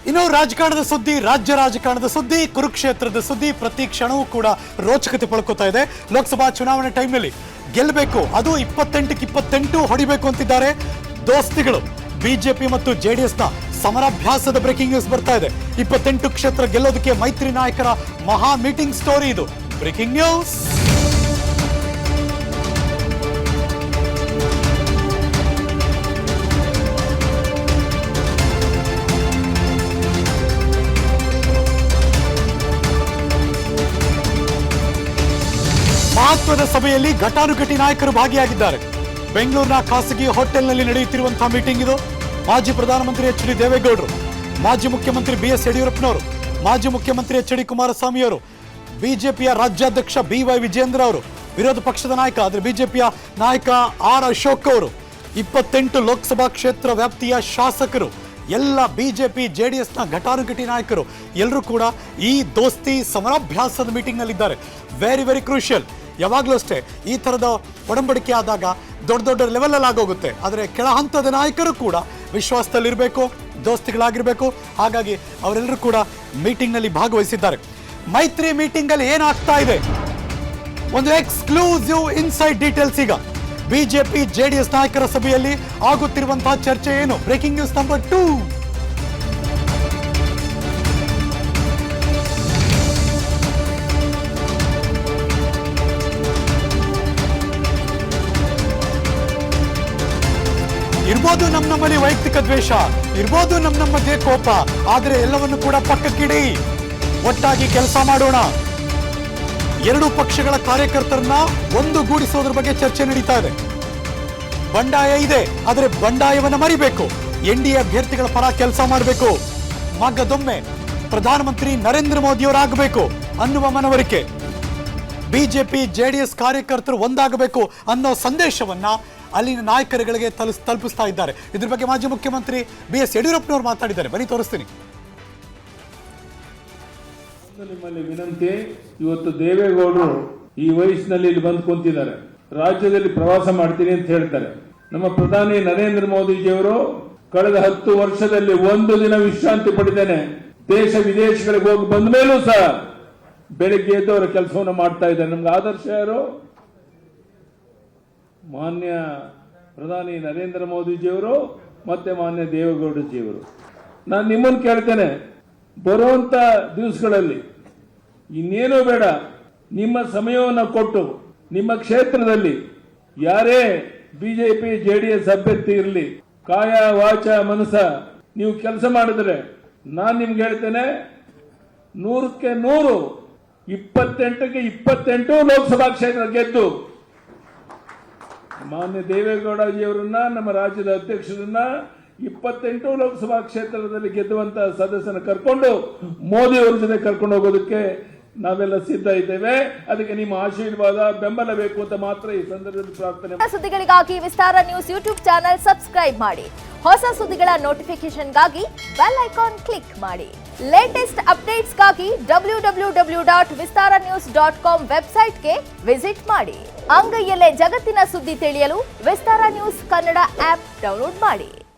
ಇನ್ನು ರಾಜಕಾರಣದ ಸುದ್ದಿ, ರಾಜ್ಯ ರಾಜಕಾರಣದ ಸುದ್ದಿ, ಕುರುಕ್ಷೇತ್ರದ ಸುದ್ದಿ ಪ್ರತಿ ಕ್ಷಣವೂ ಕೂಡ ರೋಚಕತೆ ಪಡ್ಕೋತಾ ಇದೆ. ಲೋಕಸಭಾ ಚುನಾವಣೆ ಟೈಮ್ನಲ್ಲಿ ಗೆಲ್ಲಬೇಕು, ಅದು 28ಕ್ಕೆ 28 ಹೊಡಿಬೇಕು ಅಂತಿದ್ದಾರೆ ದೋಸ್ತಿಗಳು. ಬಿಜೆಪಿ ಮತ್ತು ಜೆಡಿಎಸ್ನ ಸಮರಾಭ್ಯಾಸದ ಬ್ರೇಕಿಂಗ್ ನ್ಯೂಸ್ ಬರ್ತಾ ಇದೆ. 28 ಕ್ಷೇತ್ರ ಗೆಲ್ಲೋದಕ್ಕೆ ಮೈತ್ರಿ ನಾಯಕರ ಮಹಾ ಮೀಟಿಂಗ್ ಸ್ಟೋರಿ ಇದು. Breaking news. ಮಹತ್ವದ ಸಭೆಯಲ್ಲಿ ಘಟಾನುಘಟಿ ನಾಯಕರು ಭಾಗಿಯಾಗಿದ್ದಾರೆ. ಬೆಂಗಳೂರಿನ ಖಾಸಗಿ ಹೋಟೆಲ್ನಲ್ಲಿ ನಡೆಯುತ್ತಿರುವಂತಹ ಮೀಟಿಂಗ್ ಇದು. ಮಾಜಿ ಪ್ರಧಾನಮಂತ್ರಿ ಎಚ್ ಡಿ ದೇವೇಗೌಡರು, ಮಾಜಿ ಮುಖ್ಯಮಂತ್ರಿ BS ಯಡಿಯೂರಪ್ಪನವರು, ಮಾಜಿ ಮುಖ್ಯಮಂತ್ರಿ HD ಕುಮಾರಸ್ವಾಮಿ ಅವರು, ಬಿಜೆಪಿಯ ರಾಜ್ಯಾಧ್ಯಕ್ಷ BY ವಿಜೇಂದ್ರ ಅವರು, ವಿರೋಧ ಪಕ್ಷದ ನಾಯಕ ಆದರೆ ಬಿಜೆಪಿಯ ನಾಯಕ R ಅಶೋಕ್ ಅವರು, 28 ಲೋಕಸಭಾ ಕ್ಷೇತ್ರ ವ್ಯಾಪ್ತಿಯ ಶಾಸಕರು, ಎಲ್ಲ ಬಿಜೆಪಿ ಜೆಡಿಎಸ್ನ ಘಟಾನುಘಟಿ ನಾಯಕರು ಎಲ್ಲರೂ ಕೂಡ ಈ ದೋಸ್ತಿ ಸಮರಾಭ್ಯಾಸದ ಮೀಟಿಂಗ್ನಲ್ಲಿದ್ದಾರೆ. Very very crucial. ಯಾವಾಗಲೂ ಅಷ್ಟೇ ಈ ಥರದ ಒಡಂಬಡಿಕೆ ಆದಾಗ ದೊಡ್ಡ ದೊಡ್ಡ ಲೆವೆಲಲ್ಲಿ ಆಗೋಗುತ್ತೆ, ಆದರೆ ಕೆಳ ಹಂತದ ನಾಯಕರು ಕೂಡ ವಿಶ್ವಾಸದಲ್ಲಿರಬೇಕು, ದೋಸ್ತಿಗಳಾಗಿರಬೇಕು. ಹಾಗಾಗಿ ಅವರೆಲ್ಲರೂ ಕೂಡ ಮೀಟಿಂಗ್ನಲ್ಲಿ ಭಾಗವಹಿಸಿದ್ದಾರೆ. ಮೈತ್ರಿ ಮೀಟಿಂಗಲ್ಲಿ ಏನಾಗ್ತಾ ಇದೆ, ಒಂದು ಎಕ್ಸ್ಕ್ಲೂಸಿವ್ ಇನ್ಸೈಡ್ ಡೀಟೇಲ್ಸ್. ಈಗ ಬಿಜೆಪಿ ಜೆಡಿಎಸ್ ನಾಯಕರ ಸಭೆಯಲ್ಲಿ ಆಗುತ್ತಿರುವಂತಹ ಚರ್ಚೆ ಏನು? Breaking news number 2. ಇರ್ಬೋದು ನಮ್ಮಲ್ಲಿ ವೈಯಕ್ತಿಕ ದ್ವೇಷ, ಇರ್ಬೋದು ನಮ್ಮ ಮಧ್ಯೆ ಕೋಪ, ಆದರೆ ಎಲ್ಲವನ್ನು ಕೂಡ ಪಕ್ಕಕ್ಕಿಡಿ, ಒಟ್ಟಾಗಿ ಕೆಲಸ ಮಾಡೋಣ. ಎರಡು ಪಕ್ಷಗಳ ಕಾರ್ಯಕರ್ತರನ್ನ ಒಂದುಗೂಡಿಸೋದ್ರ ಬಗ್ಗೆ ಚರ್ಚೆ ನಡೀತಾ ಇದೆ. ಬಂಡಾಯ ಇದೆ, ಆದರೆ ಬಂಡಾಯವನ್ನು ಮರಿಬೇಕು. NDA ಅಭ್ಯರ್ಥಿಗಳ ಪರ ಕೆಲಸ ಮಾಡಬೇಕು. ಮಗದೊಮ್ಮೆ ಪ್ರಧಾನಮಂತ್ರಿ ನರೇಂದ್ರ ಮೋದಿಯವರಾಗಬೇಕು ಅನ್ನುವ ಮನವರಿಕೆ. ಬಿಜೆಪಿ ಜೆಡಿಎಸ್ ಕಾರ್ಯಕರ್ತರು ಒಂದಾಗಬೇಕು ಅನ್ನೋ ಸಂದೇಶವನ್ನ ಅಲ್ಲಿನ ನಾಯಕರುಗಳಿಗೆ ತಲುಪಿಸ್ತಾ ಇದ್ದಾರೆ. ಇದ್ರ ಬಗ್ಗೆ ಮಾಜಿ ಮುಖ್ಯಮಂತ್ರಿ BS ಯಡಿಯೂರಪ್ಪನವರು ಮಾತಾಡಿದ್ದಾರೆ. ಬನ್ನಿ ತೋರಿಸ್ತೀನಿ. ನಿಮ್ಮಲ್ಲಿ ವಿನಂತಿ, ಇವತ್ತು ದೇವೇಗೌಡರು ಈ ವಯಸ್ಸಿನಲ್ಲಿ ಇಲ್ಲಿ ಬಂದು ಕುಂತಿದ್ದಾರೆ. ರಾಜ್ಯದಲ್ಲಿ ಪ್ರವಾಸ ಮಾಡ್ತೀನಿ ಅಂತ ಹೇಳ್ತಾರೆ. ನಮ್ಮ ಪ್ರಧಾನಿ ನರೇಂದ್ರ ಮೋದಿಜಿಯವರು ಕಳೆದ 10 ವರ್ಷದಲ್ಲಿ ಒಂದು ದಿನ ವಿಶ್ರಾಂತಿ ಪಡೆದೇನೆ ದೇಶ ವಿದೇಶಗಳಿಗೆ ಹೋಗಿ ಬಂದ ಮೇಲೂ ಸಹ ಬೆಳಿಗ್ಗೆ ಎದ್ದು ಅವರ ಕೆಲಸವನ್ನು ಮಾಡ್ತಾ ಇದ್ದಾರೆ. ನಮ್ಗೆ ಆದರ್ಶ ಯಾರು? ಮಾನ್ಯ ಪ್ರಧಾನಿ ನರೇಂದ್ರ ಮೋದಿಜಿಯವರು ಮತ್ತೆ ಮಾನ್ಯ ದೇವೇಗೌಡಜಿಯವರು. ನಾನು ನಿಮ್ಮನ್ನು ಕೇಳ್ತೇನೆ, ಬರುವಂತ ದಿವಸಗಳಲ್ಲಿ ಇನ್ನೇನೂ ಬೇಡ, ನಿಮ್ಮ ಸಮಯವನ್ನು ಕೊಟ್ಟು ನಿಮ್ಮ ಕ್ಷೇತ್ರದಲ್ಲಿ ಯಾರೇ ಬಿಜೆಪಿ ಜೆಡಿಎಸ್ ಅಭ್ಯರ್ಥಿ ಇರಲಿ, ಕಾಯ ವಾಚ ಮನಸ ನೀವು ಕೆಲಸ ಮಾಡಿದ್ರೆ ನಾನು ನಿಮ್ಗೆ ಹೇಳ್ತೇನೆ, 100ಕ್ಕೆ 100, 28ಕ್ಕೆ 28 ಲೋಕಸಭಾ ಕ್ಷೇತ್ರ ಗೆದ್ದು ಮಾನ್ಯ ದೇವೇಗೌಡಜಿಯವರನ್ನ, ನಮ್ಮ ರಾಜ್ಯದ ಅಧ್ಯಕ್ಷರನ್ನ 28 ಲೋಕಸಭಾ ಕ್ಷೇತ್ರದಲ್ಲಿ ಗೆದ್ದುವಂತಹ ಸದಸ್ಯನ ಕರ್ಕೊಂಡು ಮೋದಿ ಅವರ ಜೊತೆ ಕರ್ಕೊಂಡು ಹೋಗೋದಕ್ಕೆ ನಾವೆಲ್ಲ ಸಿದ್ಧ ಇದ್ದೇವೆ. ಅದಕ್ಕೆ ನಿಮ್ಮ ಆಶೀರ್ವಾದ, ಬೆಂಬಲ ಬೇಕು ಅಂತ ಮಾತ್ರ ಈ ಸಂದರ್ಭದಲ್ಲಿ ಪ್ರಾರ್ಥನೆ. ಸುದ್ದಿಗಳಿಗಾಗಿ ವಿಸ್ತಾರ ನ್ಯೂಸ್ ಯೂಟ್ಯೂಬ್ ಚಾನೆಲ್ ಸಬ್ಸ್ಕ್ರೈಬ್ ಮಾಡಿ. ಹೊಸ ಸುದ್ದಿಗಳ ನೋಟಿಫಿಕೇಶನ್ಗಾಗಿ ಬೆಲ್ ಐಕಾನ್ ಕ್ಲಿಕ್ ಮಾಡಿ. ಲೇಟೆಸ್ಟ್ ಅಪ್ಡೇಟ್ಸ್ಗಾಗಿ www.vistaranews.com ವೆಬ್ಸೈಟ್ಗೆ ವಿಸಿಟ್ ಮಾಡಿ. ಅಂಗೈಯಲ್ಲೇ ಜಗತ್ತಿನ ಸುದ್ದಿ ತಿಳಿಯಲು ವಿಸ್ತಾರ ನ್ಯೂಸ್ ಕನ್ನಡ ಆಪ್ ಡೌನ್ಲೋಡ್ ಮಾಡಿ.